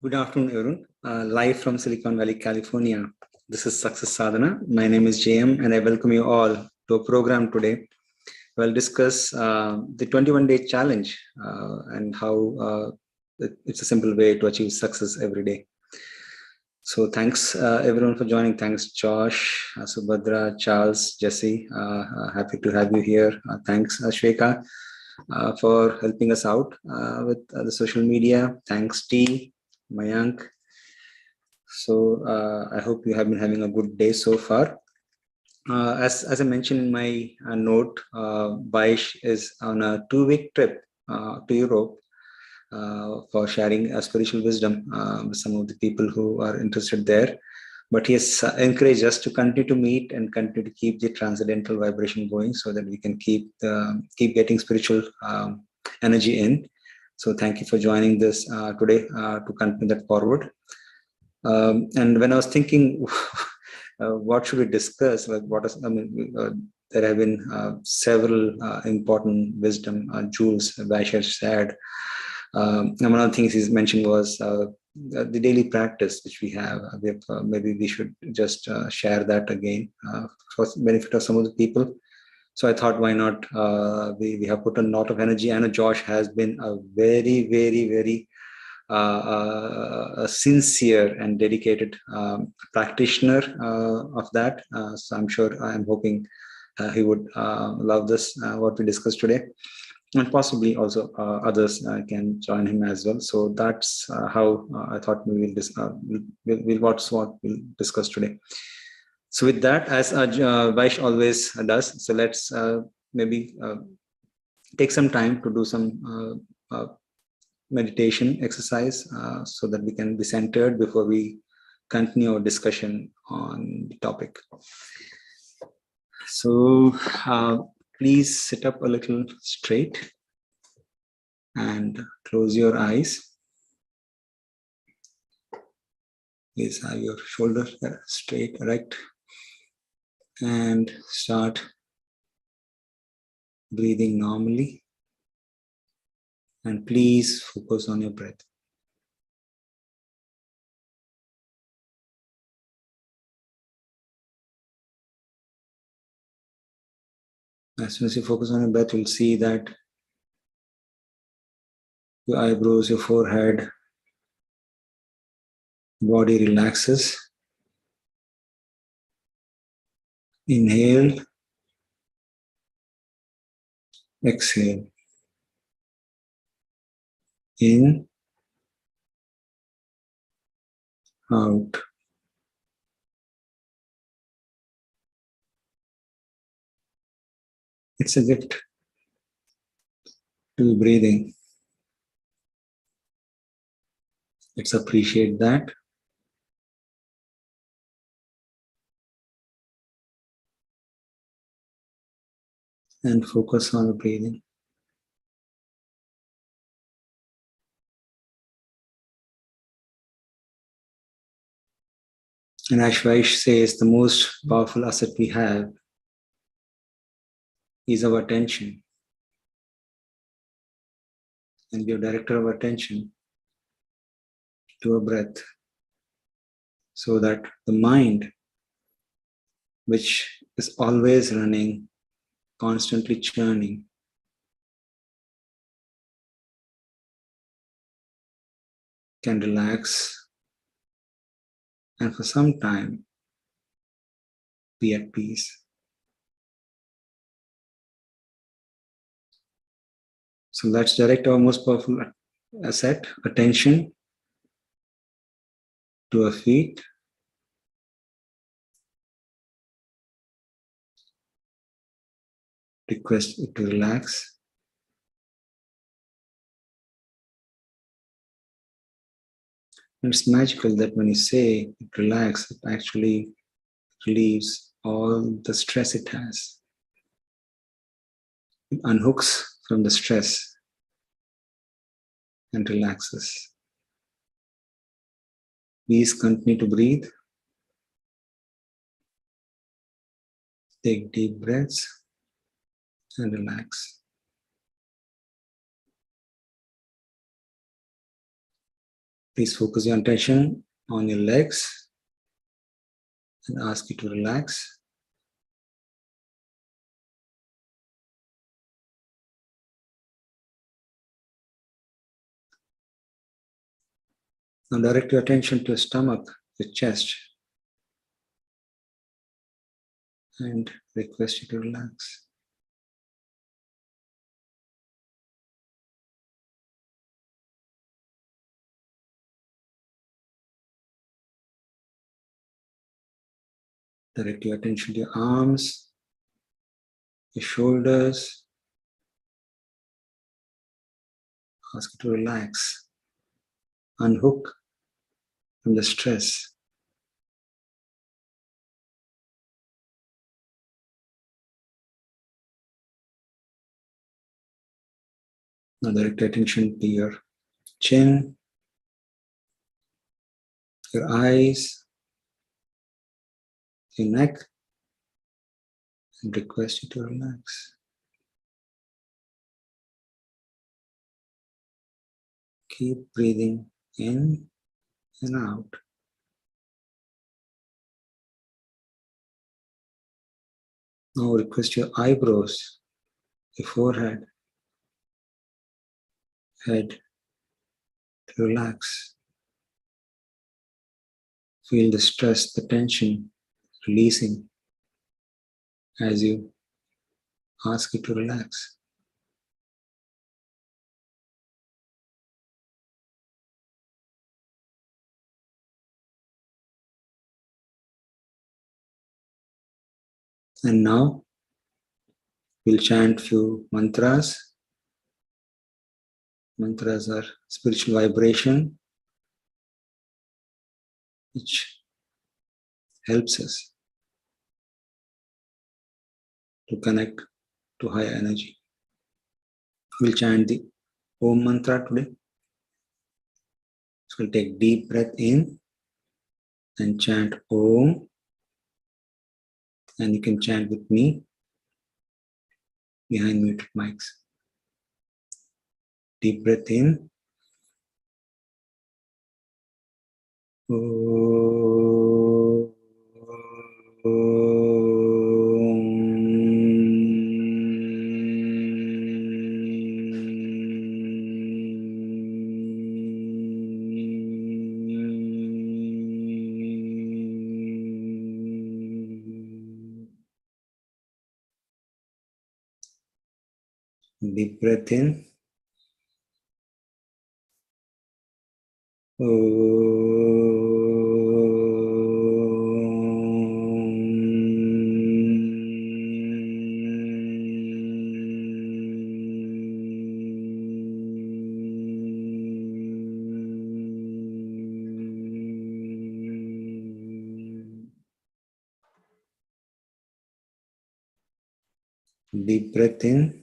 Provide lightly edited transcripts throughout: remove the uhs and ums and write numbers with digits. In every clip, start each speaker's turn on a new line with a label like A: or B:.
A: Good afternoon, everyone. Live from Silicon Valley, California. This is Success Sadhana. My name is JM, and I welcome you all to a program today. We'll discuss the 21-day challenge and how it's a simple way to achieve success every day. So thanks, everyone, for joining. Thanks, Josh, Subhadra, Charles, Jesse. Happy to have you here. Thanks, Shweka, for helping us out with the social media. Thanks, T. Mayank. So I hope you have been having a good day so far. As I mentioned in my note, Baish is on a 2-week trip to Europe for sharing spiritual wisdom with some of the people who are interested there. But he has encouraged us to continue to meet and continue to keep the transcendental vibration going so that we can keep getting spiritual energy in. So thank you for joining this today to continue that forward. And when I was thinking, what should we discuss? Like, there have been several important wisdom jewels Vash has shared. And one of the things he's mentioned was the daily practice which we have. Maybe we should just share that again for the benefit of some of the people. So I thought, why not? We have put a lot of energy. I know Josh has been a very, very, very a sincere and dedicated practitioner of that. So I'm hoping he would love this, what we discussed today. And possibly also others can join him as well. So that's how I thought we'll discuss today. So with that, as Vaish always does, so let's maybe take some time to do some meditation exercise so that we can be centered before we continue our discussion on the topic. So please sit up a little straight and close your eyes. Please have your shoulder straight, erect, and start breathing normally. And please focus on your breath. As soon as you focus on your breath, you'll see that your eyebrows, your forehead, body relaxes. Inhale, exhale. In, out. It's a gift to breathing. Let's appreciate that. And focus on the breathing. And Ashvaish says the most powerful asset we have is our attention. And we are director of attention to our breath. So that the mind, which is always running, constantly churning, can relax and for some time be at peace. So let's direct our most powerful asset, attention, to our feet. Request it to relax. And it's magical that when you say it relax, it actually relieves all the stress it has. It unhooks from the stress and relaxes. Please continue to breathe. Take deep breaths and relax. Please focus your attention on your legs and ask you to relax. Now direct your attention to your stomach, your chest, and request you to relax. Direct your attention to your arms, your shoulders. Ask you to relax. Unhook from the stress. Now direct your attention to your chin, your eyes, your neck, and request you to relax. Keep breathing in and out. Now request your eyebrows, your forehead, head to relax. Feel the stress, the tension releasing as you ask it to relax. And now we'll chant few mantras. Mantras are spiritual vibration which helps us to connect to higher energy. We'll chant the Om mantra today. So we'll take deep breath in and chant Om. And you can chant with me behind muted mics. Deep breath in. Om. Deep breath in. Deep breath in.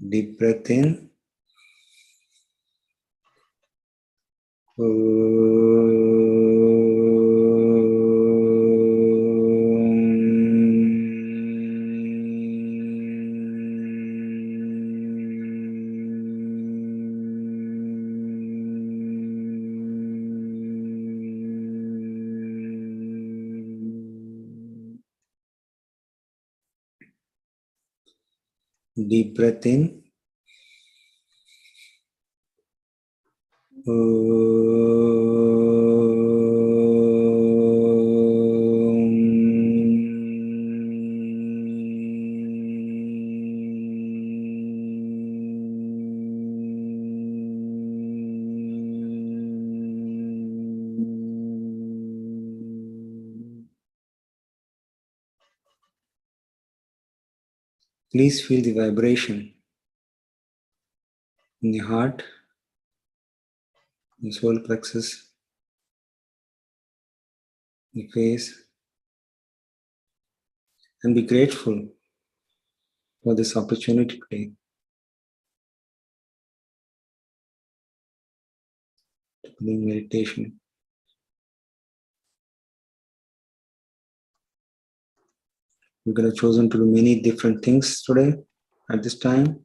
A: Deep breath in. Deep breath in. Please feel the vibration in the heart, the solar plexus, the face, and be grateful for this opportunity today. Doing meditation. We could have chosen to do many different things today at this time.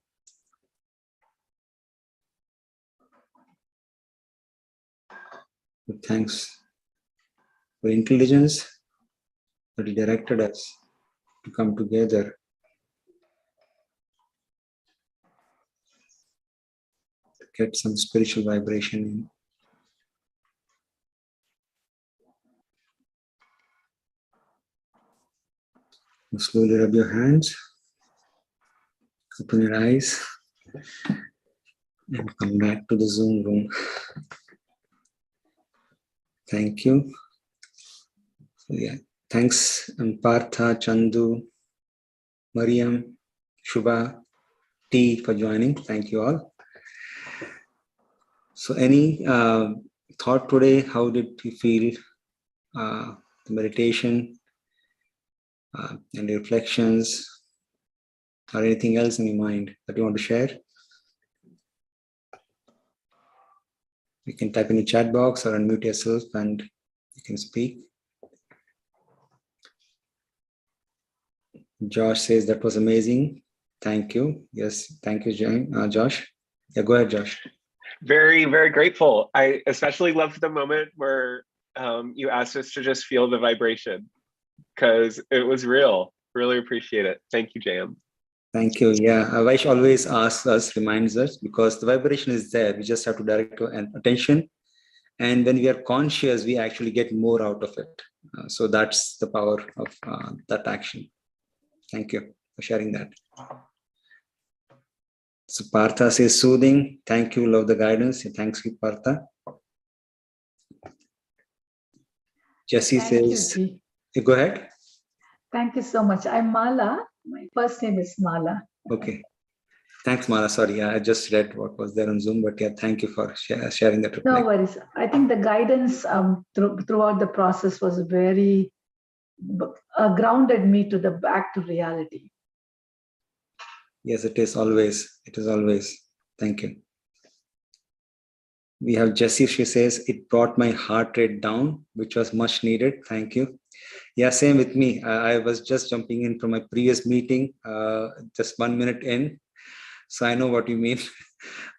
A: But thanks for intelligence that directed us to come together. To get some spiritual vibration in. You slowly rub your hands, open your eyes, and come back to the Zoom room. Thank you. So yeah, thanks Partha, Chandu, Mariam, Shubha, T for joining. Thank you all. So any thought today? How did you feel the meditation and the reflections, or anything else in your mind that you want to share? You can type in the chat box or unmute yourself and you can speak. Josh says that was amazing. Thank you. Yes, thank you, Josh. Yeah, go ahead, Josh.
B: Very, very grateful. I especially loved the moment where you asked us to just feel the vibration, because it was real. Really appreciate it. Thank you, JM.
A: Thank you. Yeah, Vaish always asks us, reminds us, because the vibration is there. We just have to direct our attention. And when we are conscious, we actually get more out of it. So that's the power of that action. Thank you for sharing that. So Partha says soothing. Thank you. Love the guidance. Thanks, Partha. Jesse says, go ahead.
C: Thank you so much. I'm Mala. My first name is Mala.
A: Okay. Thanks, Mala. Sorry, I just read what was there on Zoom, but yeah, thank you for sharing that reply.
C: No worries. I think the guidance throughout the process was very grounded me to the back to reality.
A: Yes, it is always. It is always. Thank you. We have Jessie. She says, it brought my heart rate down, which was much needed. Thank you. Yeah, same with me. I was just jumping in from my previous meeting, just 1 minute in. So I know what you mean.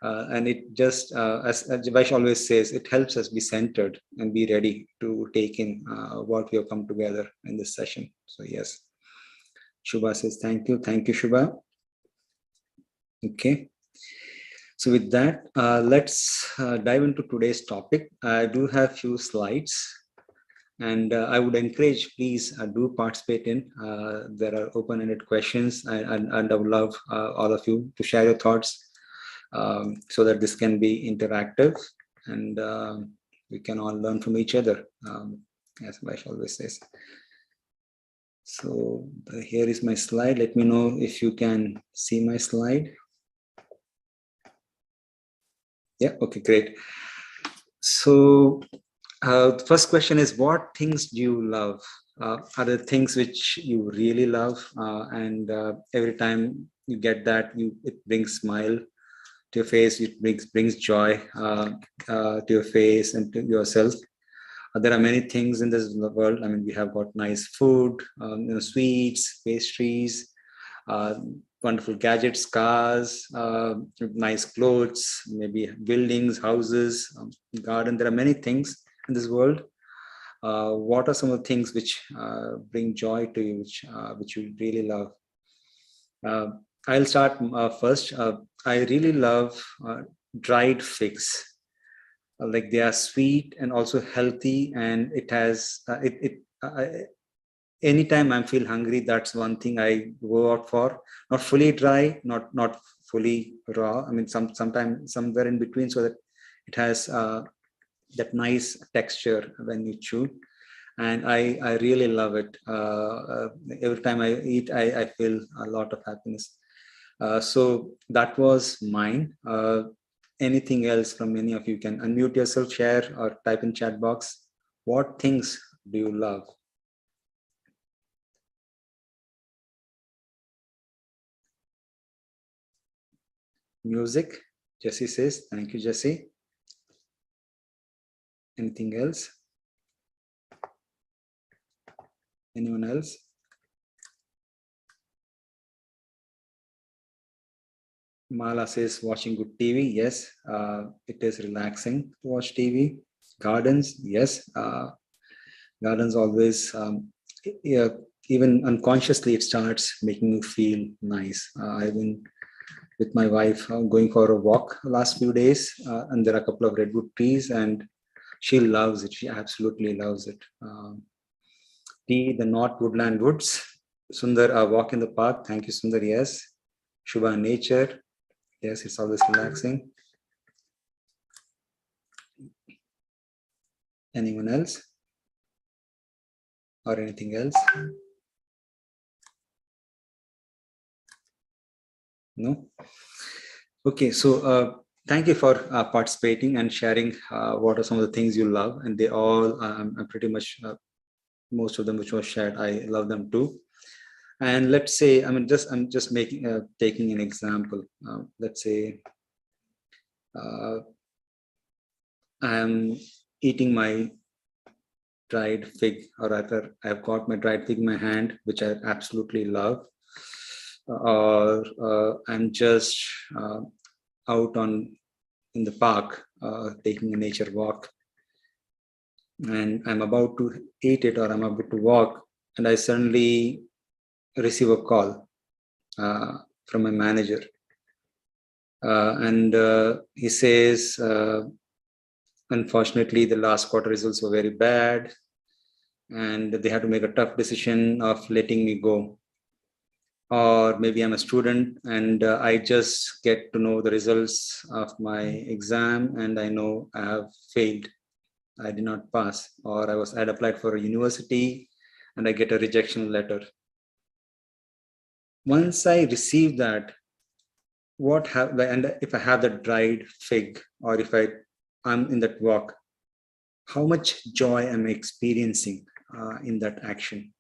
A: And it just, as Vaish always says, it helps us be centered and be ready to take in what we have come together in this session. So yes. Shubha says, thank you. Thank you, Shubha. Okay. So with that, let's dive into today's topic. I do have few slides, and I would encourage, please do participate in. There are open-ended questions, and I would love all of you to share your thoughts so that this can be interactive and we can all learn from each other, as Vaish always says. So here is my slide. Let me know if you can see my slide. Yeah, okay, great. So the first question is, what things do you love? Are there things which you really love, and every time you get that, it brings smile to your face, it brings joy to your face and to yourself? There are many things in this world. I mean, we have got nice food, sweets, pastries, wonderful gadgets, cars, nice clothes, maybe buildings, houses, garden. There are many things in this world. What are some of the things which bring joy to you, which you really love? I'll start first. I really love dried figs. Like, they are sweet and also healthy, and it has anytime I feel hungry, that's one thing I go out for. Not fully dry, not fully raw. I mean, sometimes somewhere in between, so that it has that nice texture when you chew. And I really love it. Every time I eat, I feel a lot of happiness. So that was mine. Anything else from any of you? Can unmute yourself, share, or type in chat box. What things do you love? Music, Jesse says. Thank you, Jesse. Anything else? Anyone else? Mala says watching good TV. Yes, it is relaxing to watch TV. Gardens, yes. Gardens always, yeah, even unconsciously, it starts making you feel nice. I've been with my wife going for a walk last few days, and there are a couple of redwood trees, and she loves it. She absolutely loves it. The North Woodland Woods. Sundar, a walk in the park. Thank you, Sundar. Yes. Shubha, nature. Yes, it's always relaxing. Anyone else? Or anything else? No? Okay, so thank you for participating and sharing what are some of the things you love. And they all, I'm pretty much, most of them which was shared, I love them too. And let's say, I'm just making, taking an example. Let's say I'm eating my dried fig, or rather I've got my dried fig in my hand, which I absolutely love. Or I'm just out in the park, taking a nature walk, and I'm about to eat it, or I'm about to walk, and I suddenly receive a call from my manager, and he says, unfortunately, the last quarter results were very bad, and they had to make a tough decision of letting me go. Or maybe I'm a student and I just get to know the results of my exam and I know I have failed. I did not pass, or I had applied for a university and I get a rejection letter. Once I receive that, and if I have that dried fig, or if I'm in that walk, how much joy am I experiencing in that action?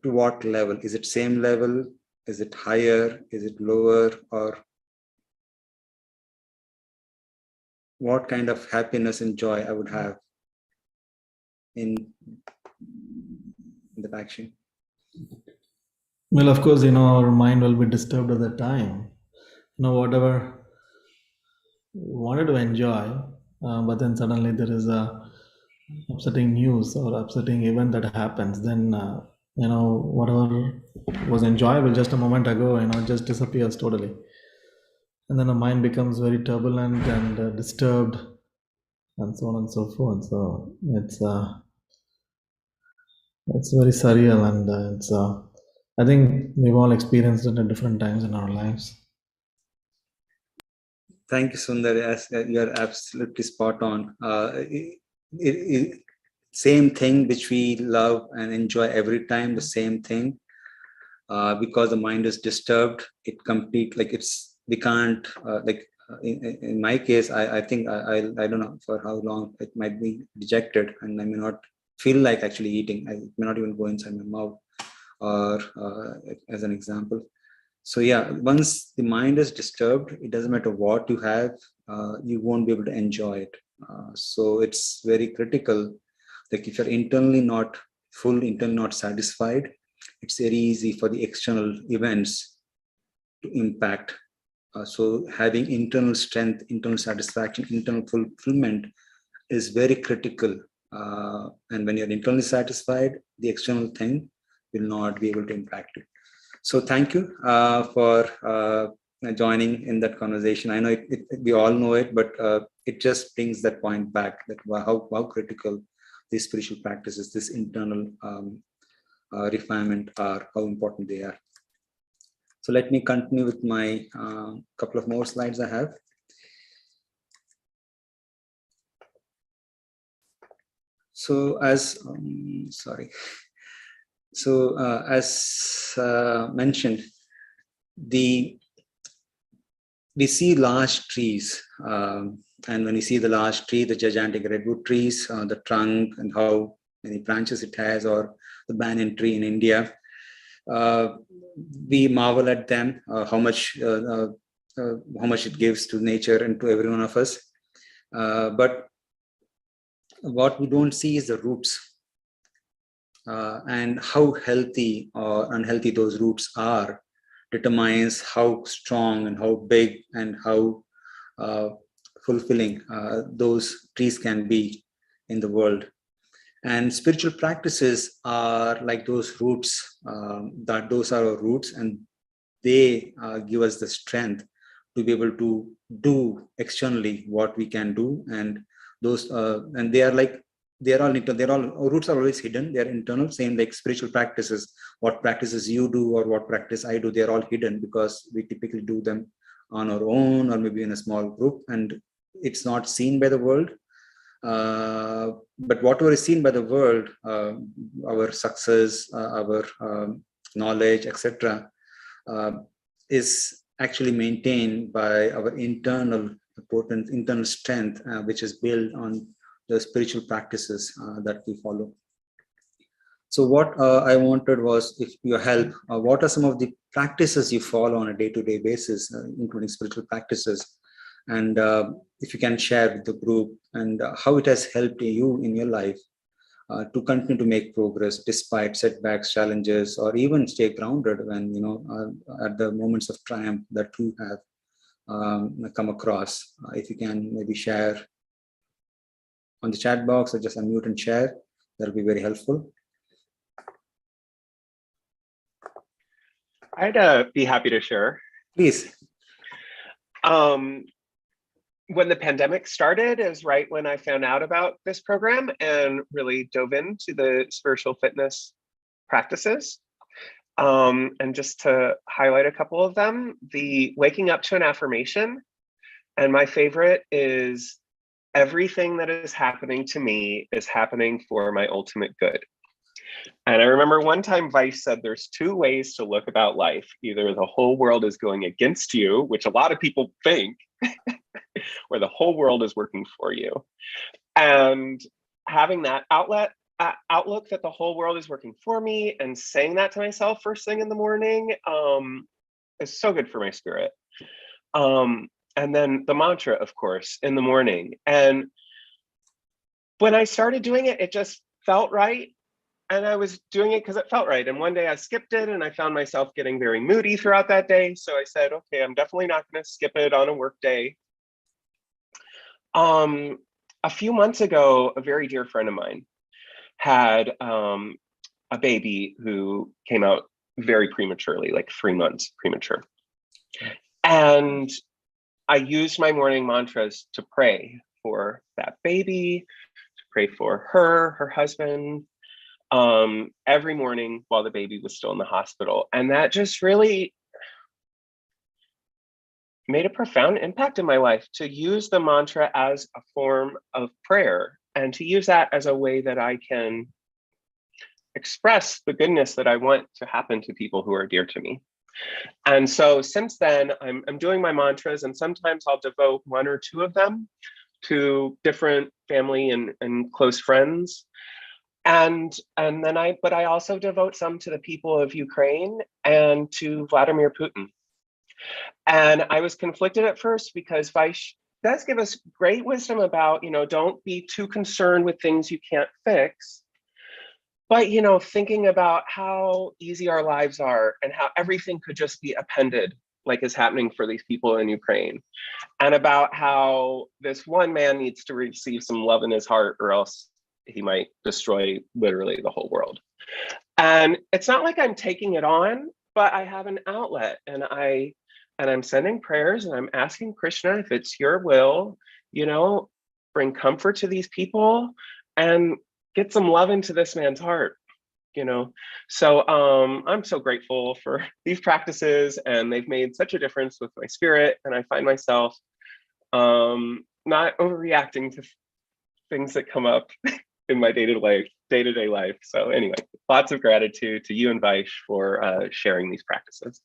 A: To what level? Is it same level? Is it higher? Is it lower? Or what kind of happiness and joy I would have in that action?
D: Well, of course, our mind will be disturbed at that time. Whatever you wanted to enjoy, but then suddenly there is a upsetting news or upsetting event that happens, then whatever was enjoyable just a moment ago, just disappears totally, and then the mind becomes very turbulent and disturbed, and so on and so forth. So it's very surreal, and it's I think we've all experienced it at different times in our lives.
A: Thank you, Sundar. Yes, you're absolutely spot on. Same thing which we love and enjoy every time, the same thing. Because the mind is disturbed, we can't, in my case, I think I don't know for how long it might be dejected, and I may not feel like actually eating. I may not even go inside my mouth, or as an example. So yeah, once the mind is disturbed, it doesn't matter what you have, you won't be able to enjoy it. So it's very critical. Like if you're internally not full, internally not satisfied, it's very easy for the external events to impact. So having internal strength, internal satisfaction, internal fulfillment is very critical. And when you're internally satisfied, the external thing will not be able to impact it. So thank you for joining in that conversation. I know we all know it, but it just brings that point back, that how critical these spiritual practices, this internal refinement are, how important they are. So let me continue with my couple of more slides I have. So as mentioned, we see large trees, and when you see the large tree, the gigantic redwood trees, the trunk and how many branches it has, or the banyan tree in India, we marvel at them, how much it gives to nature and to every one of us. But what we don't see is the roots, and how healthy or unhealthy those roots are determines how strong and how big and how fulfilling those trees can be in the world. And spiritual practices are like those roots, that those are our roots, and they give us the strength to be able to do externally what we can do. And those and they are like, they're all our roots are always hidden, they're internal. Same like spiritual practices, what practices you do or what practice I do, they're all hidden because we typically do them on our own or maybe in a small group, and it's not seen by the world. But whatever is seen by the world, our success, our knowledge, etc., is actually maintained by our internal strength, which is built on the spiritual practices that we follow. So what I wanted was, if you help, what are some of the practices you follow on a day-to-day basis, including spiritual practices, and if you can share with the group, and how it has helped you in your life to continue to make progress despite setbacks, challenges, or even stay grounded when, at the moments of triumph that you have come across. If you can maybe share on the chat box or just unmute and share, that'll be very helpful.
B: I'd be happy to share.
A: Please.
B: When the pandemic started is right when I found out about this program and really dove into the spiritual fitness practices. And just to highlight a couple of them, the waking up to an affirmation, and my favorite is, everything that is happening to me is happening for my ultimate good. And I remember one time Vice said there's two ways to look about life. Either the whole world is going against you, which a lot of people think, or the whole world is working for you. And having that outlook that the whole world is working for me, and saying that to myself first thing in the morning is so good for my spirit. And then the mantra, of course, in the morning. And when I started doing it, it just felt right. And I was doing it because it felt right. And one day I skipped it and I found myself getting very moody throughout that day. So I said, okay, I'm definitely not going to skip it on a work day. A few months ago, a very dear friend of mine had a baby who came out very prematurely, like 3 months premature. And I used my morning mantras to pray for that baby, to pray for her husband, every morning while the baby was still in the hospital. And that just really made a profound impact in my life, to use the mantra as a form of prayer, and to use that as a way that I can express the goodness that I want to happen to people who are dear to me. And so since then, I'm doing my mantras, and sometimes I'll devote 1 or 2 of them to different family and close friends. And then I also devote some to the people of Ukraine and to Vladimir Putin. And I was conflicted at first, because Vice does give us great wisdom about, don't be too concerned with things you can't fix. But, thinking about how easy our lives are and how everything could just be appended, like is happening for these people in Ukraine, and about how this one man needs to receive some love in his heart, or else he might destroy literally the whole world. And it's not like I'm taking it on, but I have an outlet, and I'm sending prayers, and I'm asking Krishna, if it's your will, bring comfort to these people and get some love into this man's heart, So I'm so grateful for these practices, and they've made such a difference with my spirit. And I find myself not overreacting to things that come up in my day-to-day life. So anyway, lots of gratitude to you and Vice for sharing these practices.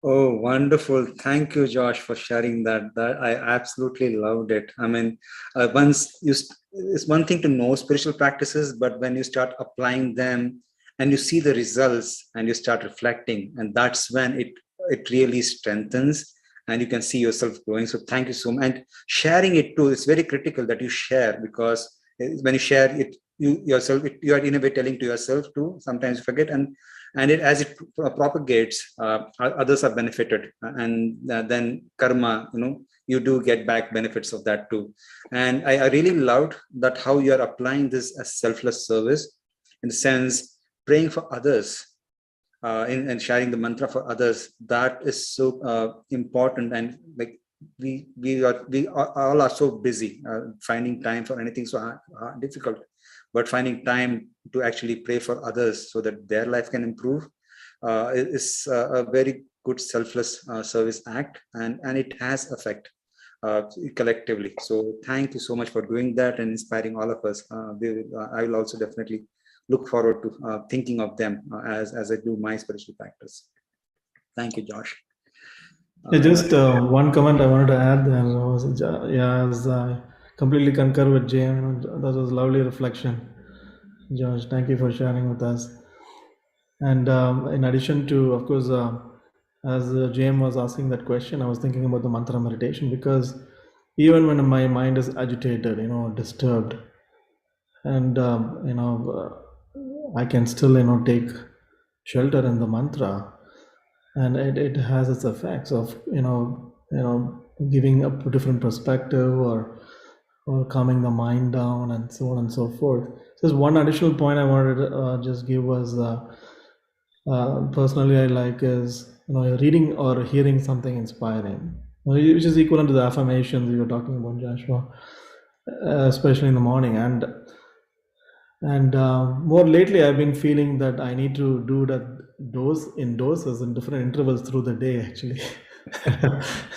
A: Oh, wonderful. Thank you, Josh, for sharing that. That I absolutely loved it. I mean, it's one thing to know spiritual practices, but when you start applying them and you see the results and you start reflecting, and that's when it really strengthens and you can see yourself growing. So thank you so much. And sharing it too, it's very critical that you share, because when you share it, you are in a way telling to yourself too. Sometimes you forget, and as it propagates, others are benefited, and then karma, you do get back benefits of that too. And I really loved that how you are applying this as selfless service, in the sense praying for others, and sharing the mantra for others. That is so important. And like we all are so busy, finding time for anything so difficult, but finding time to actually pray for others so that their life can improve is a very good selfless service act, and it has effect collectively. So thank you so much for doing that and inspiring all of us. I will also definitely look forward to thinking of them as I do my spiritual practice. Thank you, Josh.
D: Just one comment I wanted to add there was, as I completely concur with Jim. That was a lovely reflection, Josh. Thank you for sharing with us. And in addition to, of course, as Jim was asking that question, I was thinking about the mantra meditation, because even when my mind is agitated, disturbed, and I can still take shelter in the mantra, and it has its effects of giving a different perspective, or calming the mind down, and so on and so forth. Just one additional point I wanted to just give was, personally I like is reading or hearing something inspiring, which is equivalent to the affirmations you were talking about, Joshua, especially in the morning. And more lately, I've been feeling that I need to do that doses in different intervals through the day, actually.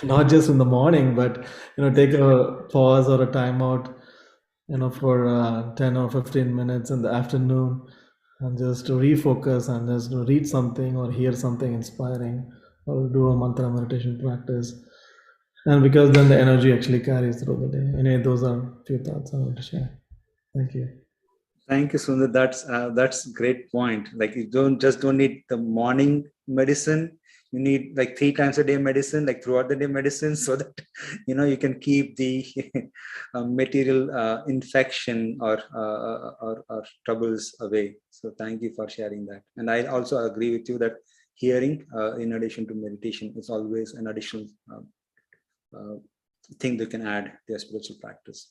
D: Not just in the morning, but take a pause or a timeout, for 10 or 15 minutes in the afternoon, and just to refocus and just to read something or hear something inspiring, or do a mantra meditation practice. And because then the energy actually carries through the day. Anyway, those are a few thoughts I want to share. Thank you.
A: Thank you, Sundar. That's a great point. Like, you don't need the morning medicine. You need like 3 times a day medicine, like throughout the day medicine, so that you can keep the material infection or troubles away. So thank you for sharing that. And I also agree with you that hearing, in addition to meditation, is always an additional thing that can add to your spiritual practice.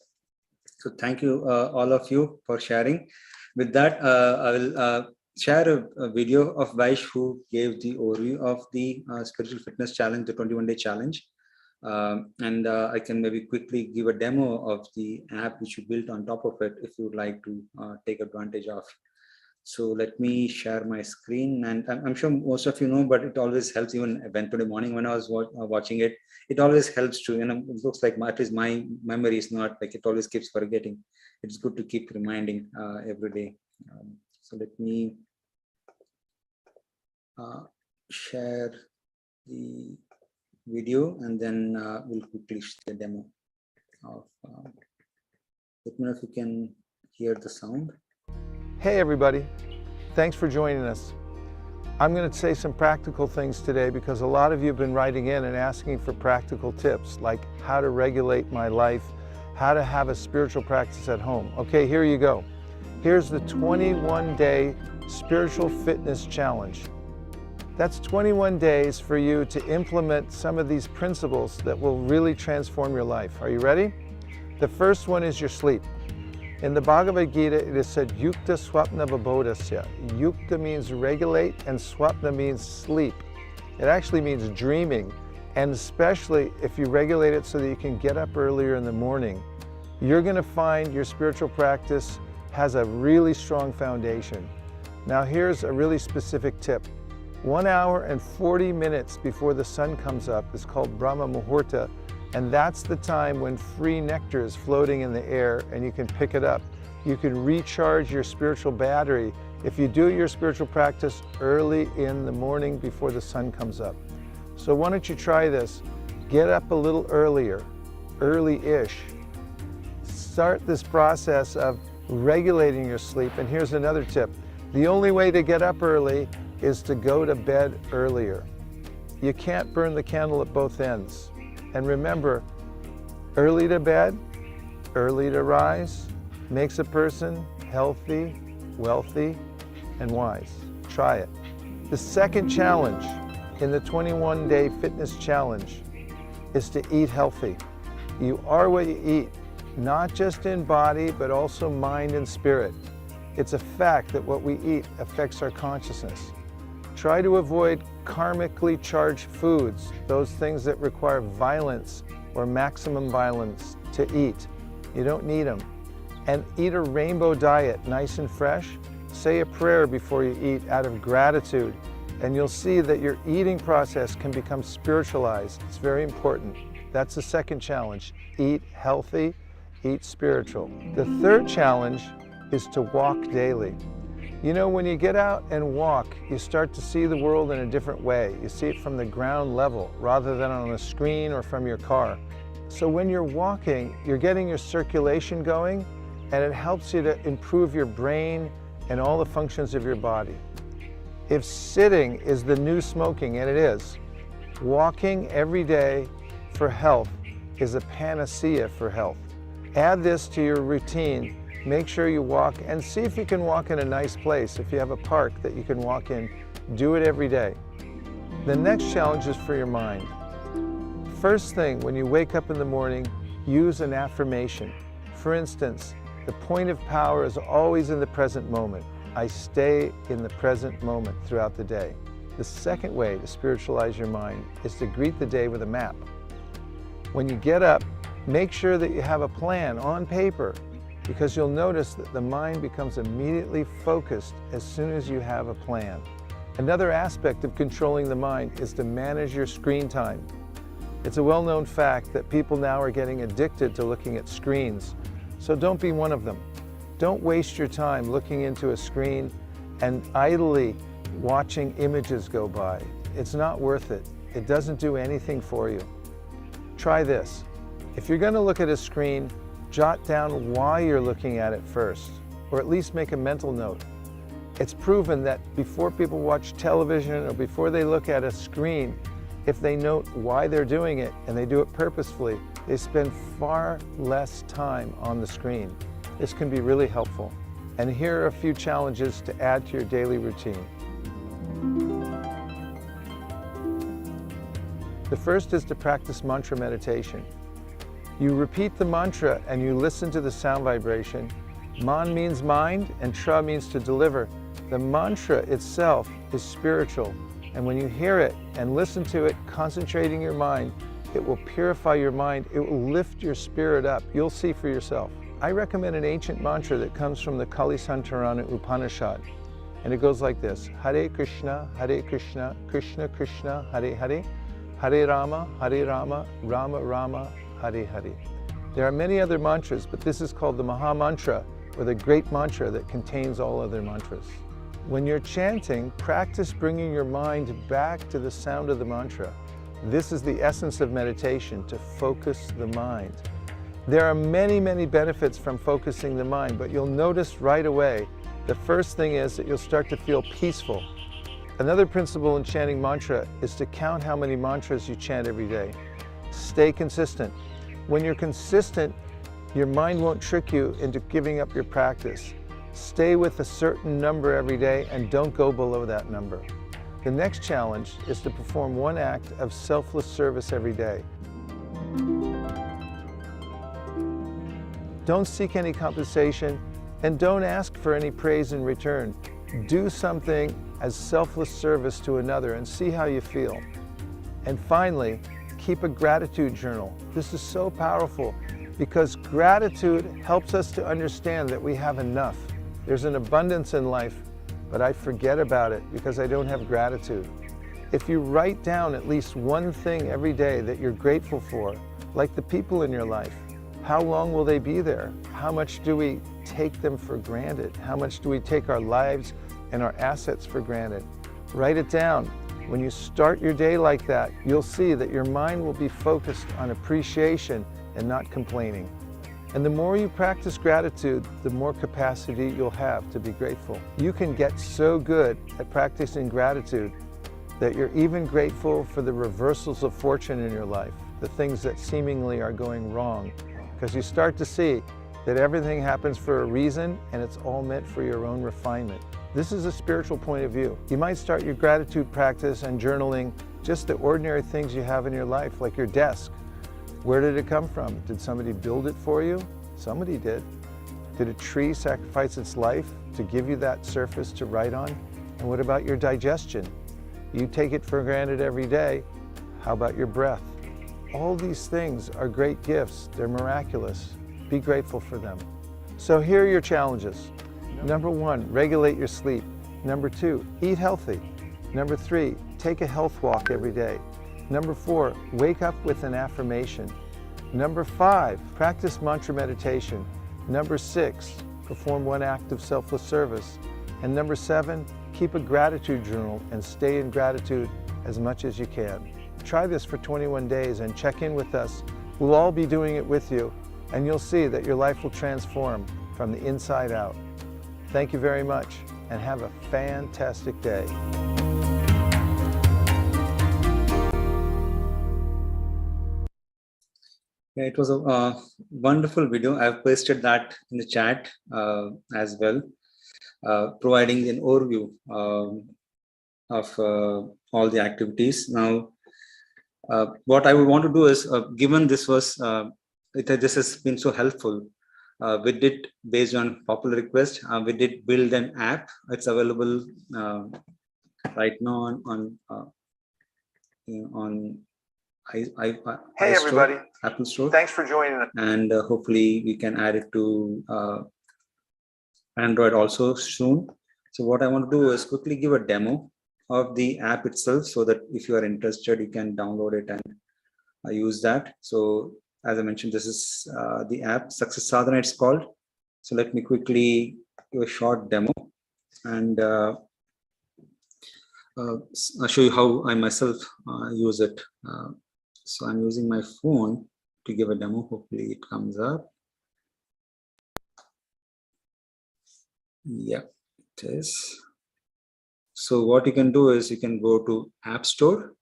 A: So thank you, all of you, for sharing. With that, I will share a video of Vaish, who gave the overview of the Spiritual Fitness Challenge, the 21-day challenge. And I can maybe quickly give a demo of the app which you built on top of it, if you would like to take advantage of. So let me share my screen, and I'm sure most of you know, but it always helps. Even today morning when I was watching it, it always helps to, it looks like at least my memory is not like it always keeps forgetting. It's good to keep reminding every day. So let me share the video, and then we'll quickly share the demo of, let me know if you can hear the sound.
E: Hey everybody, thanks for joining us. I'm going to say some practical things today because a lot of you have been writing in and asking for practical tips, like how to regulate my life, how to have a spiritual practice at home. Okay, here you go. Here's the 21-day Spiritual Fitness Challenge. That's 21 days for you to implement some of these principles that will really transform your life. Are you ready? The first one is your sleep. In the Bhagavad Gita, it is said, Yukta Swapna Vibodhasya. Yukta means regulate, and Swapna means sleep. It actually means dreaming, and especially if you regulate it so that you can get up earlier in the morning, you're going to find your spiritual practice has a really strong foundation. Now here's a really specific tip. 1 hour and 40 minutes before the sun comes up is called Brahma Muhurta, and that's the time when free nectar is floating in the air and you can pick it up. You can recharge your spiritual battery if you do your spiritual practice early in the morning before the sun comes up. So why don't you try this? Get up a little earlier, early-ish. Start this process of regulating your sleep. And here's another tip. The only way to get up early is to go to bed earlier. You can't burn the candle at both ends. And remember, early to bed, early to rise makes a person healthy, wealthy, and wise. Try it. The second challenge in the 21-day fitness challenge is to eat healthy. You are what you eat, not just in body, but also mind and spirit. It's a fact that what we eat affects our consciousness. Try to avoid karmically charged foods, those things that require violence or maximum violence to eat. You don't need them. And eat a rainbow diet, nice and fresh. Say a prayer before you eat out of gratitude, and you'll see that your eating process can become spiritualized. It's very important. That's the second challenge. Eat healthy, eat spiritual. The third challenge is to walk daily. You know, when you get out and walk, you start to see the world in a different way. You see it from the ground level rather than on a screen or from your car. So when you're walking, you're getting your circulation going, and it helps you to improve your brain and all the functions of your body. If sitting is the new smoking, and it is, walking every day for health is a panacea for health. Add this to your routine. Make sure you walk and see if you can walk in a nice place. If you have a park that you can walk in, do it every day. The next challenge is for your mind. First thing, when you wake up in the morning, use an affirmation. For instance, the point of power is always in the present moment. I stay in the present moment throughout the day. The second way to spiritualize your mind is to greet the day with a map. When you get up, make sure that you have a plan on paper, because you'll notice that the mind becomes immediately focused as soon as you have a plan. Another aspect of controlling the mind is to manage your screen time. It's a well-known fact that people now are getting addicted to looking at screens, so don't be one of them. Don't waste your time looking into a screen and idly watching images go by. It's not worth it. It doesn't do anything for you. Try this. If you're going to look at a screen, jot down why you're looking at it first, or at least make a mental note. It's proven that before people watch television or before they look at a screen, if they note why they're doing it and they do it purposefully, they spend far less time on the screen. This can be really helpful. And here are a few challenges to add to your daily routine. The first is to practice mantra meditation. You repeat the mantra and you listen to the sound vibration. Man means mind and tra means to deliver. The mantra itself is spiritual, and when you hear it and listen to it, concentrating your mind, it will purify your mind, it will lift your spirit up. You'll see for yourself. I recommend an ancient mantra that comes from the Kalisantarana Upanishad, and it goes like this: Hare Krishna, Krishna Krishna, Hare Hare, Hare Rama, Rama Rama, Hare Hare. There are many other mantras, but this is called the Maha Mantra, or the great mantra that contains all other mantras. When you're chanting, practice bringing your mind back to the sound of the mantra. This is the essence of meditation, to focus the mind. There are many, many benefits from focusing the mind, but you'll notice right away, the first thing is that you'll start to feel peaceful. Another principle in chanting mantra is to count how many mantras you chant every day. Stay consistent. When you're consistent, your mind won't trick you into giving up your practice. Stay with a certain number every day and don't go below that number. The next challenge is to perform one act of selfless service every day. Don't seek any compensation and don't ask for any praise in return. Do something as selfless service to another and see how you feel. And finally, keep a gratitude journal. This is so powerful because gratitude helps us to understand that we have enough. There's an abundance in life, but I forget about it because I don't have gratitude. If you write down at least one thing every day that you're grateful for, like the people in your life, how long will they be there? How much do we take them for granted? How much do we take our lives and our assets for granted? Write it down. When you start your day like that, you'll see that your mind will be focused on appreciation and not complaining. And the more you practice gratitude, the more capacity you'll have to be grateful. You can get so good at practicing gratitude that you're even grateful for the reversals of fortune in your life, the things that seemingly are going wrong, because you start to see that everything happens for a reason and it's all meant for your own refinement. This is a spiritual point of view. You might start your gratitude practice and journaling just the ordinary things you have in your life, like your desk. Where did it come from? Did somebody build it for you? Somebody did. Did a tree sacrifice its life to give you that surface to write on? And what about your digestion? You take it for granted every day. How about your breath? All these things are great gifts. They're miraculous. Be grateful for them. So here are your challenges. Number 1, regulate your sleep. Number 2, eat healthy. Number 3, take a health walk every day. Number 4, wake up with an affirmation. Number 5, practice mantra meditation. Number 6, perform one act of selfless service. And number 7, keep a gratitude journal and stay in gratitude as much as you can. Try this for 21 days and check in with us. We'll all be doing it with you, and you'll see that your life will transform from the inside out. Thank you very much, and have a fantastic day.
A: Yeah, it was a wonderful video. I've pasted that in the chat as well, providing an overview of all the activities. Now, what I would want to do is, given this was, this has been so helpful, we did, based on popular request, we did build an app. It's available right now on
E: Hey
A: Store,
E: everybody,
A: Apple Store,
E: thanks for joining us.
A: and hopefully we can add it to Android also soon. So what I want to do is quickly give a demo of the app itself, so that if you are interested, you can download it and use that. So as I mentioned, this is the app, Success Sadhana it's called. So let me quickly do a short demo, and I'll show you how I myself use it. So I'm using my phone to give a demo. Hopefully it comes up. Yeah, it is. So what you can do is you can go to App Store,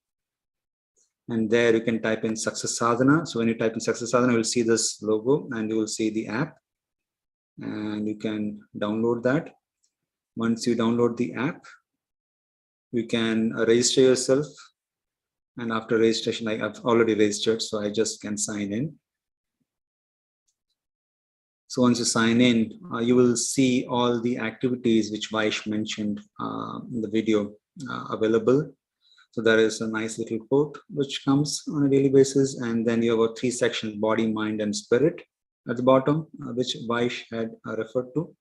A: and there you can type in Success Sadhana. So when you type in Success Sadhana, you will see this logo and you will see the app, and you can download that. Once you download the app, you can register yourself. And after registration, I've already registered, so I just can sign in. So once you sign in, you will see all the activities which Vaish mentioned in the video available. So there is a nice little quote which comes on a daily basis, and then you have 3 sections: body, mind, and spirit at the bottom, which Vaish had referred to.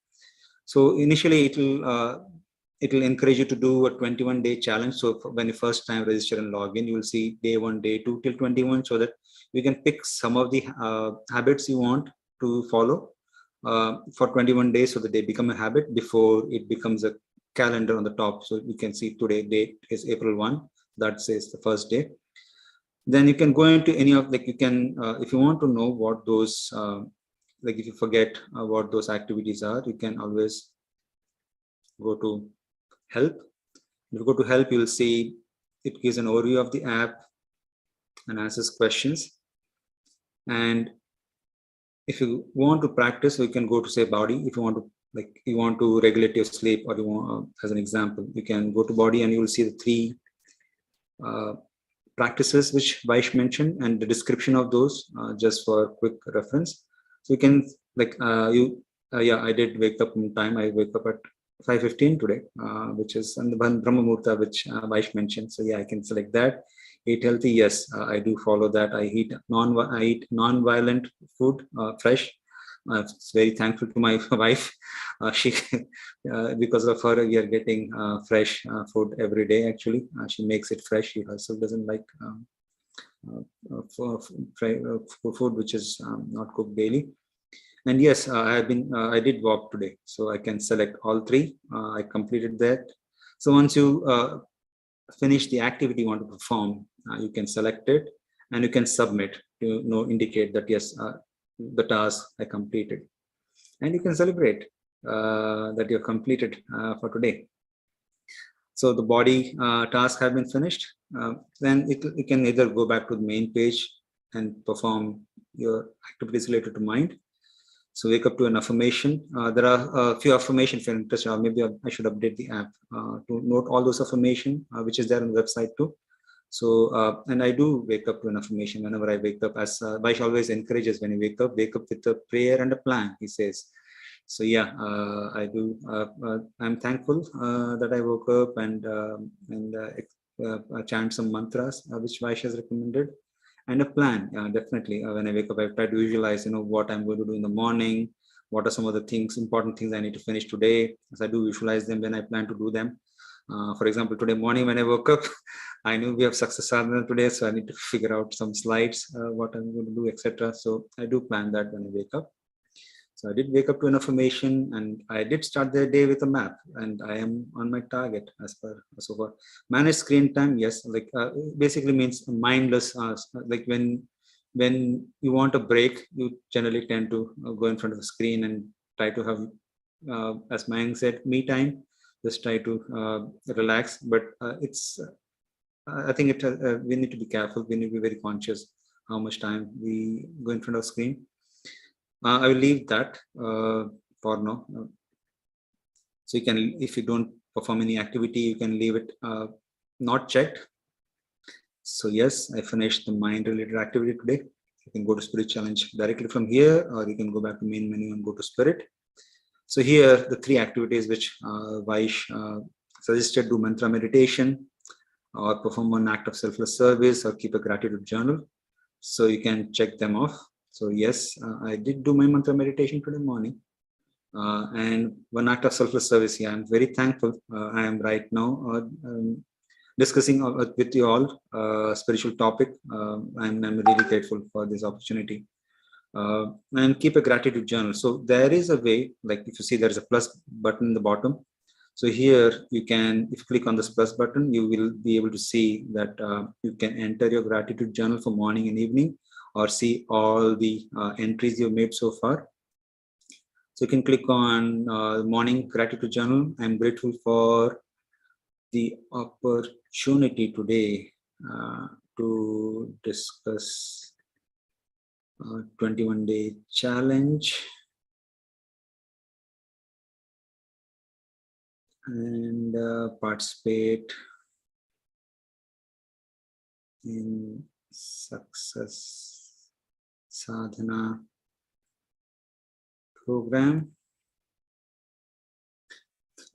A: So initially, it will encourage you to do a 21-day challenge. So when you first time register and log in, you will see day 1, day 2 till 21, so that you can pick some of the habits you want to follow for 21 days, so that they become a habit before it becomes a calendar on the top. So you can see today date is April 1, that says the first day. Then you can go into any of, like, you can if you want to know what those like, if you forget what those activities are, you can always go to help. If you go to help, you will see it gives an overview of the app and answers questions. And if you want to practice, you can go to say body. If you want to, like, you want to regulate your sleep, or you want, as an example, you can go to body and you will see the 3 practices which Vaish mentioned, and the description of those, just for quick reference. So you can, like, yeah, I did wake up in time. I wake up at 5:15 today, which is on the Brahma Muhurta, which Vaish mentioned. So yeah, I can select that. Eat healthy, yes, I do follow that. I eat non-violent food, fresh. Very thankful to my wife. She, because of her, we are getting fresh food every day. Actually, she makes it fresh. She herself doesn't like food which is not cooked daily. And yes, I did walk today, so I can select all 3. I completed that. So once you finish the activity you want to perform, you can select it and you can submit to indicate that yes, the task I completed. And you can celebrate that you've completed for today. So the body tasks have been finished. Then you can either go back to the main page and perform your activities related to mind. So wake up to an affirmation. There are a few affirmations if you're interested, or maybe I should update the app to note all those affirmations, which is there on the website too. So, and I do wake up to an affirmation whenever I wake up, as Vaish always encourages when you wake up with a prayer and a plan, he says. So yeah, I do. I'm thankful that I woke up and chant some mantras, which Vaish has recommended. And a plan, definitely. When I wake up, I try to visualize, what I'm going to do in the morning. What are some of the important things I need to finish today? As I do visualize them when I plan to do them. For example, today morning when I woke up, I knew we have Success Sadhana today, so I need to figure out some slides, what I'm going to do, etc. So I do plan that when I wake up. So I did wake up to an affirmation, and I did start the day with a map, and I am on my target as per so far. Manage screen time, yes, like basically means mindless. Like when you want a break, you generally tend to go in front of the screen and try to have, as Mayank said, me time. Just try to relax, but it's. I think we need to be careful. We need to be very conscious how much time we go in front of the screen. I will leave that for now. So you can, if you don't perform any activity, you can leave it not checked. So yes, I finished the mind-related activity today. You can go to Spirit Challenge directly from here, or you can go back to main menu and go to Spirit. So here, the 3 activities which Vaish suggested: do mantra meditation, or perform one act of selfless service, or keep a gratitude journal. So you can check them off. So yes, I did do my mantra meditation today morning, and one act of selfless service. Yeah, I'm very thankful. I am right now discussing with you all spiritual topic. I'm really grateful for this opportunity. And keep a gratitude journal. So there is a way, like if you see there is a plus button in the bottom. So here you can, if you click on this plus button, you will be able to see that you can enter your gratitude journal for morning and evening, or see all the entries you've made so far. So you can click on morning gratitude journal. I'm grateful for the opportunity today to discuss 21-day challenge and participate in Success Sadhana program.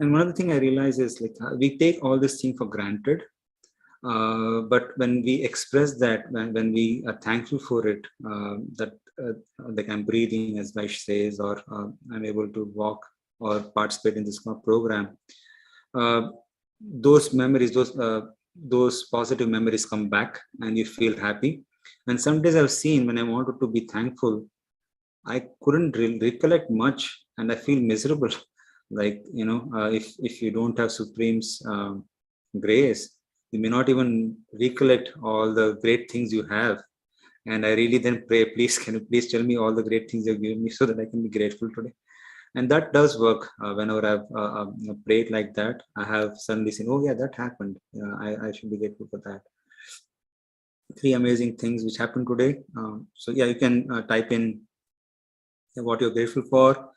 A: And one of the things I realize is, like, we take all this thing for granted, but when we express that, when we are thankful for it, that like I'm breathing, as Vaish says, or I'm able to walk or participate in this program, those memories, those positive memories come back, and you feel happy. And some days I've seen, when I wanted to be thankful, I couldn't recollect much, and I feel miserable. Like, if you don't have Supreme's grace, you may not even recollect all the great things you have. And I really then pray, please, can you please tell me all the great things you've given me, so that I can be grateful today. And that does work. Whenever I've prayed like that, I have suddenly seen, oh yeah, that happened. I should be grateful for that. 3 amazing things which happened today. So yeah, you can type in what you're grateful for.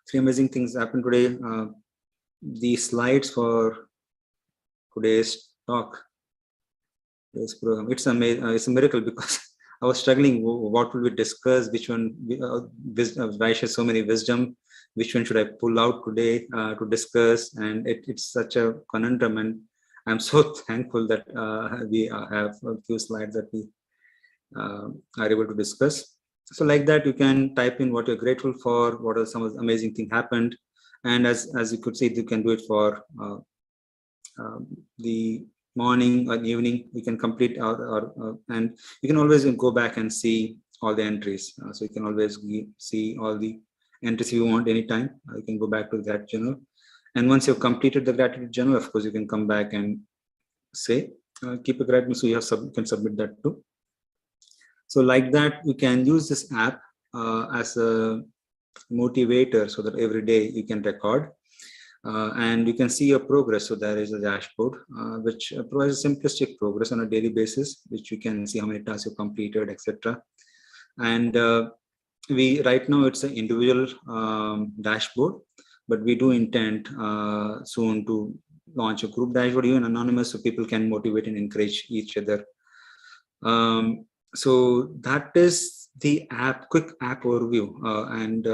A: 3 amazing things happened today. The slides for today's talk, this program, it's amazing. It's a miracle, because I was struggling. What will we discuss? Which one? Vaish has so many wisdom. Which one should I pull out today to discuss? And it's such a conundrum. And I'm so thankful that we have a few slides that we are able to discuss. So like that, you can type in what you're grateful for, what are some of the amazing things happened. And as you could see, you can do it for the morning or evening. You can complete and you can always go back and see all the entries. So you can always see all the entries you want anytime. You can go back to that journal. And once you've completed the gratitude journal, of course, you can come back and say, keep a gratitude. So you can submit that too. So like that, you can use this app as a motivator so that every day you can record and you can see your progress. So there is a dashboard which provides a simplistic progress on a daily basis, which you can see how many tasks you completed, etc. And we right now it's an individual dashboard, but we do intend soon to launch a group dashboard, even anonymous, so people can motivate and encourage each other. So that is the quick app overview. And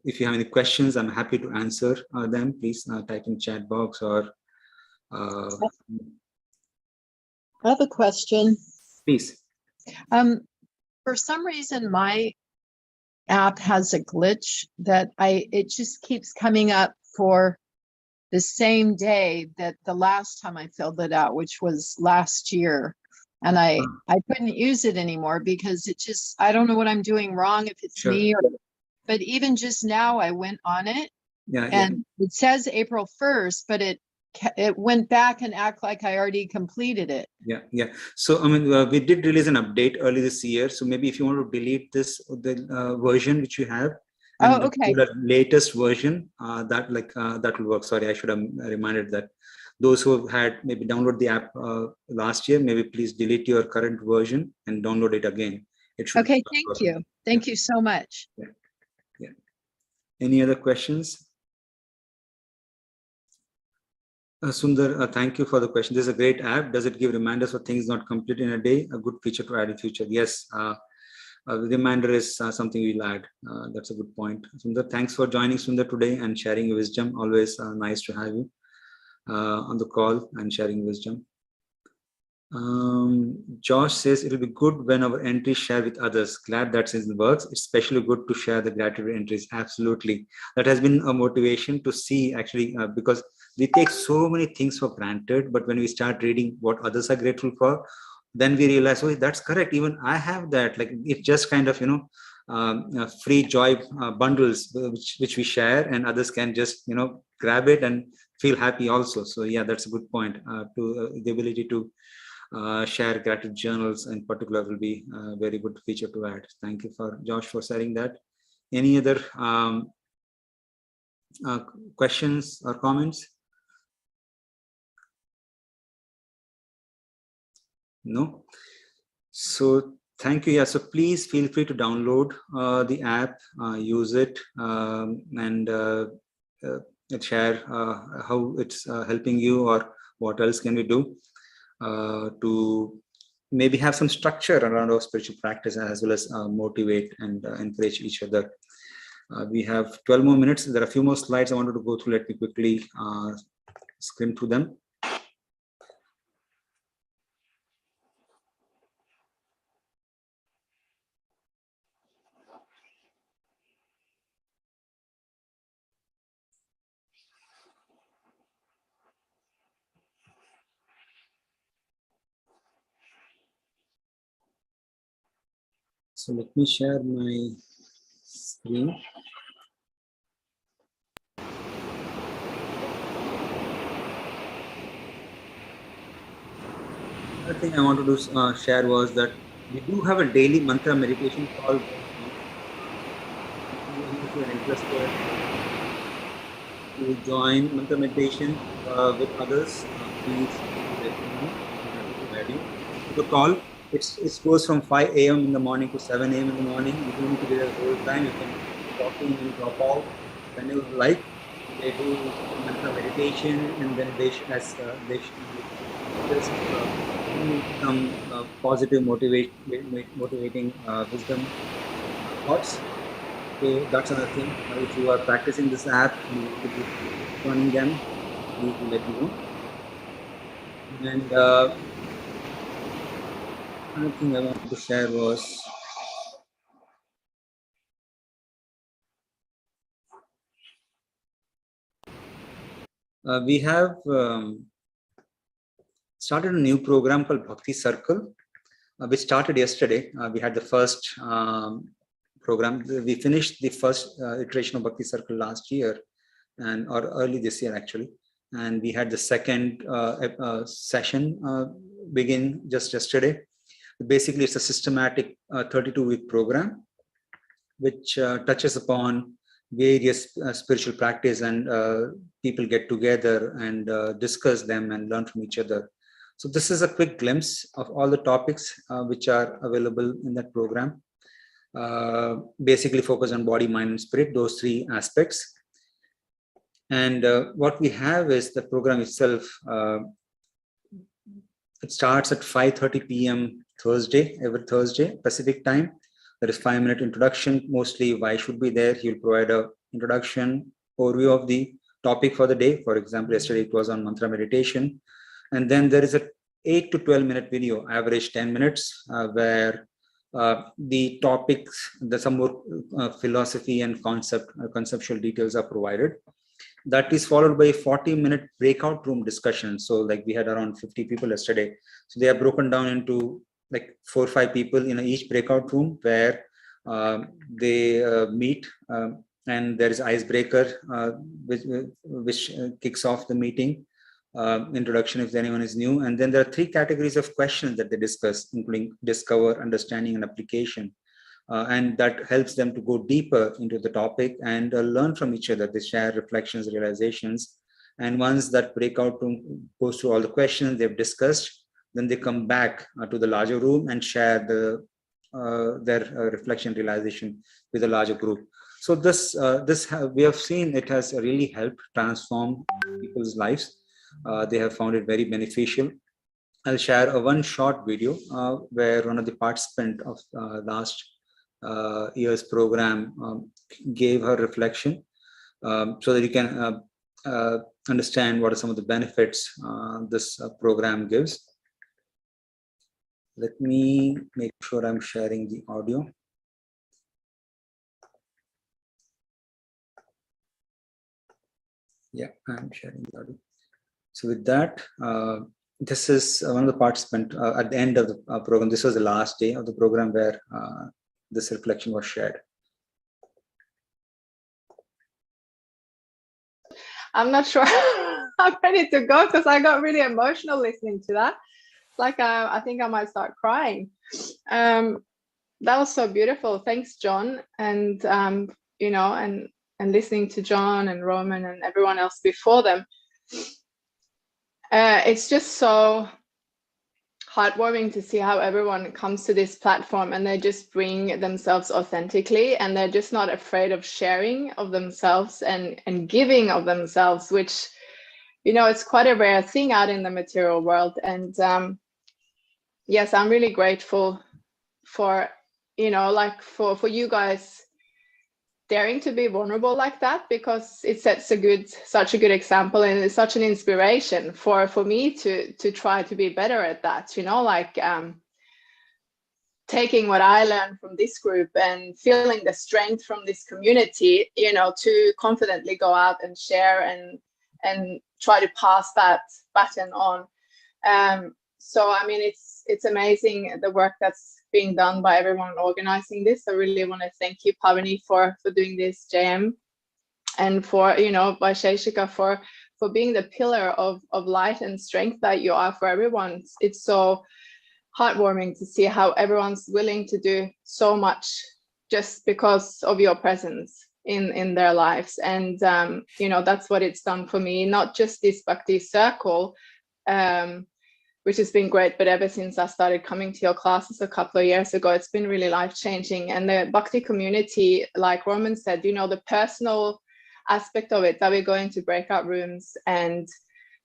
A: if you have any questions, I'm happy to answer them. Please type in chat box or.
F: I have a question.
A: Please.
F: For some reason, my app has a glitch that it just keeps coming up for the same day that the last time I filled it out, which was last year. And I couldn't use it anymore because I don't know what I'm doing wrong, if it's me or, but even just now I went on it and it says April 1st, but it went back and act like I already completed it.
A: Yeah. So, I mean, we did release an update early this year. So maybe if you want to delete the version which you have, and
F: okay.
A: the latest version, that will work. Sorry, I should have reminded that. Those who have had maybe download the app last year, maybe please delete your current version and download it again. It should.
F: Okay, thank you. Thank you so much.
A: Yeah. Any other questions? Sundar, thank you for the question. This is a great app. Does it give reminders for things not completed in a day? A good feature to add in future. Yes. The reminder is something we'll add. That's a good point. Sundar, thanks for joining Sundar today and sharing your wisdom. Always nice to have you on the call and sharing wisdom. Josh says it'll be good when our entries share with others. Glad that's in the works. It's especially good to share the gratitude entries. Absolutely. That has been a motivation to see actually because we take so many things for granted, but when we start reading what others are grateful for, then we realize, oh, that's correct. Even I have that. Like it's just kind of, free joy bundles which we share, and others can just, grab it and feel happy also. So yeah, that's a good point. To the ability to share gratitude journals in particular will be a very good feature to add. Thank you for Josh for sharing that. Any other questions or comments? No. So thank you. Yeah. So please feel free to download the app, use it, and share how it's helping you, or what else can we do to maybe have some structure around our spiritual practice, as well as motivate and encourage each other. We have 12 more minutes. There are a few more slides I wanted to go through. Let me quickly skim through them. So let me share my screen. Another thing I wanted to share was that we do have a daily mantra meditation called. If you are interested to join mantra meditation with others, please let me know. I'm happy to add you to the call. It goes from 5 a.m. in the morning to 7 a.m. in the morning. You don't need to be there the whole time. You can talk in and drop out whenever you like. They do mantra meditation, and then they some positive motivating wisdom thoughts. So that's another thing. If you are practicing this app and you want to be joining them, please let me know. And another thing I wanted to share was we have started a new program called Bhakti Circle, which started yesterday. We had the first program. We finished the first iteration of Bhakti Circle last year, or early this year actually. And we had the second session begin just yesterday. Basically, it's a systematic 32-week program which touches upon various spiritual practice, and people get together and discuss them and learn from each other. So this is a quick glimpse of all the topics which are available in that program. Basically focus on body, mind, and spirit, those three aspects. And what we have is the program itself. It starts at 5:30 p.m. every Thursday, Pacific time. There is 5-minute introduction, mostly why should be there. He'll provide a introduction, overview of the topic for the day. For example, yesterday it was on mantra meditation. And then there is a 8 to 12-minute video, average 10 minutes, where the topics, some more philosophy and conceptual details are provided. That is followed by a 40-minute breakout room discussion. So like we had around 50 people yesterday. So they are broken down into like 4 or 5 people in each breakout room, where they meet, and there is icebreaker which kicks off the meeting. Introduction if anyone is new, and then there are 3 categories of questions that they discuss, including discover, understanding, and application, and that helps them to go deeper into the topic and learn from each other. They share reflections, realizations, and once that breakout room goes through all the questions they've discussed, then they come back to the larger room and share their reflection, realization with a larger group. So we have seen it has really helped transform people's lives. They have found it very beneficial. I'll share one short video where one of the participants of last year's program gave her reflection, so that you can understand what are some of the benefits this program gives. Let me make sure I'm sharing the audio. Yeah, I'm sharing the audio. So with that, this is one of the participants at the end of the program. This was the last day of the program where this reflection was shared.
G: I'm not sure I'm ready to go because I got really emotional listening to that. Like I think I might start crying. That was so beautiful. Thanks, John, and you know, and listening to John and Roman and everyone else before them. It's just so heartwarming to see how everyone comes to this platform and they just bring themselves authentically, and they're just not afraid of sharing of themselves and giving of themselves, which, you know, it's quite a rare thing out in the material world. And yes, I'm really grateful for, you know, like for you guys daring to be vulnerable like that, because it sets such a good example, and it's such an inspiration for me to try to be better at that, you know, like taking what I learned from this group and feeling the strength from this community, you know, to confidently go out and share and try to pass that baton on. So I mean, it's amazing the work that's being done by everyone organizing this. I really want to thank you, Pavani, for doing this, JM, and for, you know, Vaisheshika for being the pillar of light and strength that you are for everyone. It's so heartwarming to see how everyone's willing to do so much just because of your presence in their lives. And you know, that's what it's done for me, not just this Bhakti circle, which has been great, but ever since I started coming to your classes a couple of years ago, it's been really life-changing. And the Bhakti community, like Roman said, you know, the personal aspect of it, that we go into breakout rooms and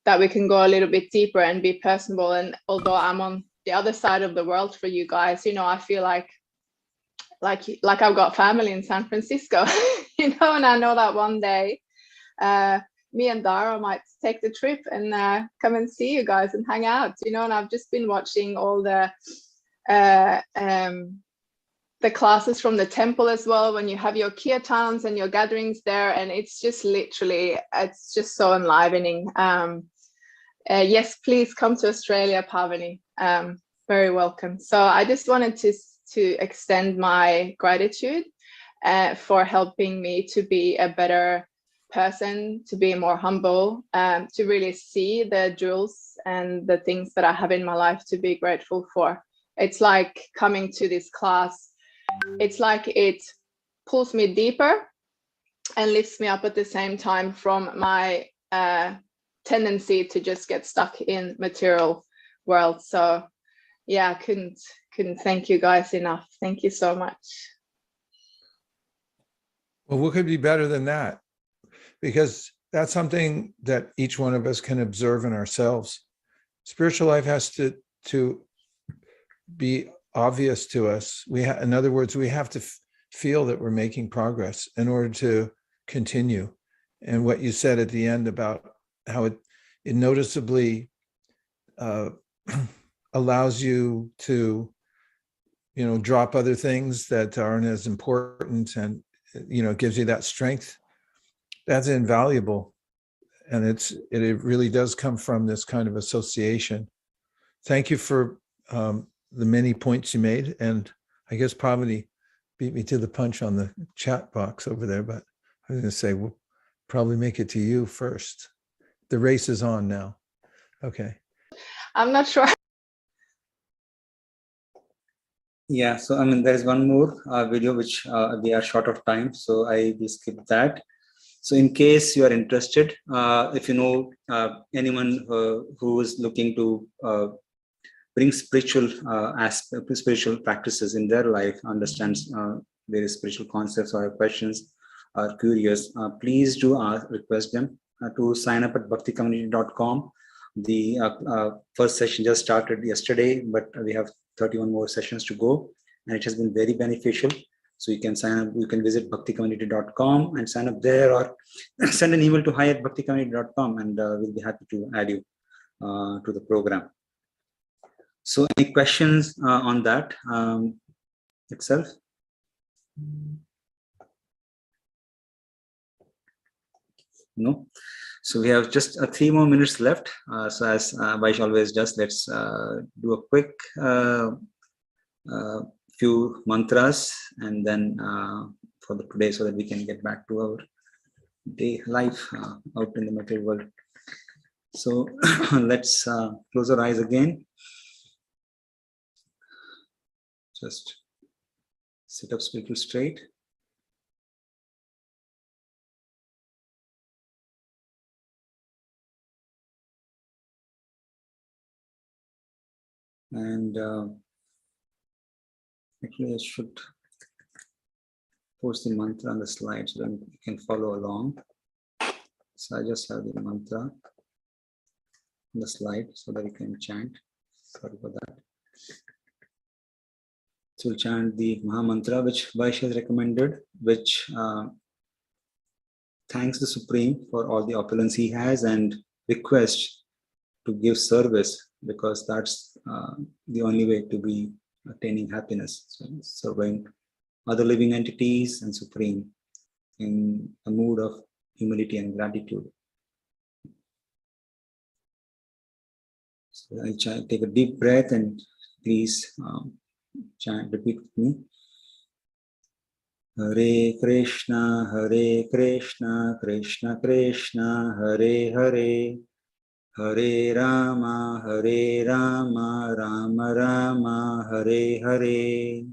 G: that we can go a little bit deeper and be personable. And although I'm on the other side of the world for you guys, you know, I feel like I've got family in San Francisco, you know, and I know that one day me and Dara might take the trip and come and see you guys and hang out, you know. And I've just been watching all the classes from the temple as well, when you have your kirtans and your gatherings there, and it's just literally, it's just so enlivening. Yes, please come to Australia, Pavani. Very welcome. So I just wanted to extend my gratitude for helping me to be a better person, to be more humble, to really see the jewels and the things that I have in my life to be grateful for. It's like coming to this class, it's like it pulls me deeper and lifts me up at the same time from my tendency to just get stuck in material world. So yeah, couldn't thank you guys enough. Thank you so much.
E: Well, what could be better than that? Because that's something that each one of us can observe in ourselves. Spiritual life has to be obvious to us. In other words, we have to feel that we're making progress in order to continue. And what you said at the end about how it noticeably allows you to, drop other things that aren't as important, and it gives you that strength. That's invaluable, and it really does come from this kind of association. Thank you for the many points you made, and I guess Pavani beat me to the punch on the chat box over there, but I was going to say we'll probably make it to you first. The race is on now. Okay.
G: I'm not sure.
A: Yeah, so there's one more video which we are short of time, so I will skip that. So in case you are interested, if you know anyone who is looking to bring spiritual spiritual practices in their life, understands various spiritual concepts or questions, are curious, please do request them to sign up at bhakticommunity.com. The first session just started yesterday, but we have 31 more sessions to go, and it has been very beneficial. So you can sign up, you can visit bhakticommunity.com and sign up there, or send an email to hi@bhakticommunity.com, and we'll be happy to add you to the program. So any questions on that itself? No? So we have just 3 more minutes left. So as Vaish always does, let's do a quick few mantras, and then for the today, so that we can get back to our day life out in the material world. So let's close our eyes again. Just sit up spiritual straight. And actually I should post the mantra on the slide so that you can follow along. So I just have the mantra on the slide so that you can chant. Sorry for that. So we'll chant the Maha Mantra, which Vaish has recommended, which thanks the Supreme for all the opulence he has, and request to give service, because that's the only way to be attaining happiness. So serving other living entities and Supreme in a mood of humility and gratitude. So I take a deep breath, and please chant, repeat with me. Hare Krishna, Krishna Krishna, Hare Hare, Hare Rama, Rama Rama, Hare Hare.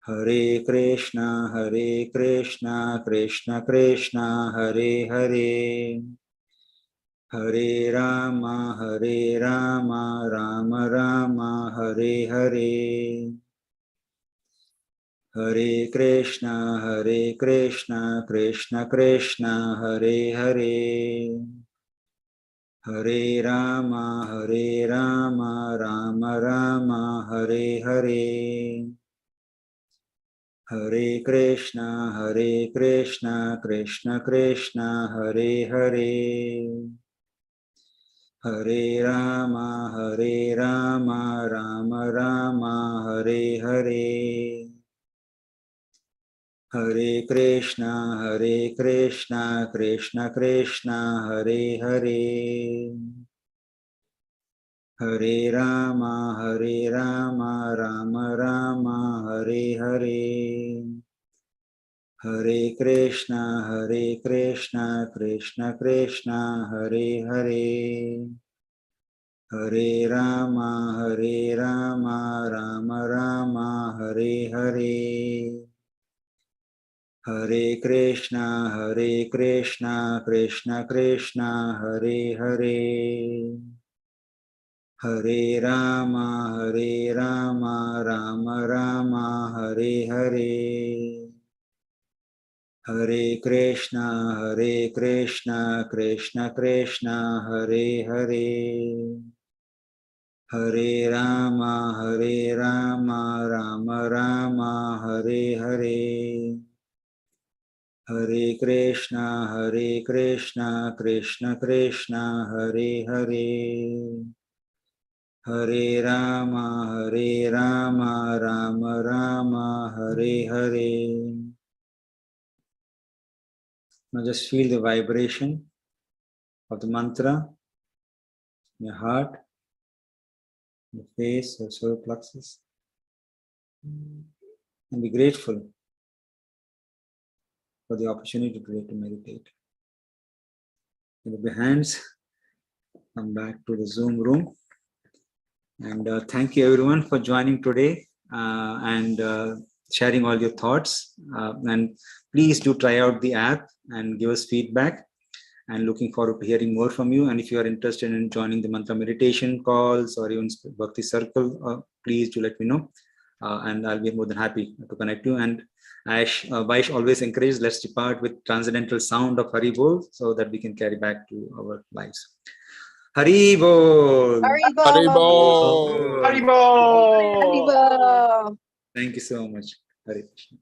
A: Hare Krishna, Krishna Krishna, Hare Hare, Hare Rama, Rama Rama, Hare Hare. Hare Krishna, Krishna Krishna, Hare Hare, Hare Rama, Rama Rama, Hare Hare. Hare Krishna, Krishna Krishna, Hare Hare, Hare Rama, Rama Rama, Hare Hare. Hare Krishna, Krishna Krishna, Hare Hare, Hare Rama, Rama Rama, Hare Hare. Hare Krishna, Krishna Krishna, Hare Hare, Hare Rama, Rama Rama, Hare Hare. Hare Krishna, Krishna Krishna, Hare Hare. Hare Rama, Rama Rama, Hare Hare. Hare Krishna, Krishna Krishna, Hare Hare. Hare Rama, Rama Rama, Hare Hare. Hare Krishna, Krishna Krishna, Hare Hare. Hare Rama, Rama Rama, Hare Hare. Now just feel the vibration of the mantra in your heart, your face, your solar plexus, and be grateful for the opportunity today to meditate. With the hands, come back to the Zoom room. And thank you everyone for joining today and sharing all your thoughts. And please do try out the app and give us feedback. And looking forward to hearing more from you. And if you are interested in joining the mantra meditation calls or even Bhakti Circle, please do let me know. And I'll be more than happy to connect you. And as Vaish always encourages, let's depart with transcendental sound of Hari Bol so that we can carry back to our lives. Hari Bol!
F: Hari Bol.
H: Hari Bol.
B: Haribol!
F: Hari Bol.
A: Thank you so much. Hare Krishna.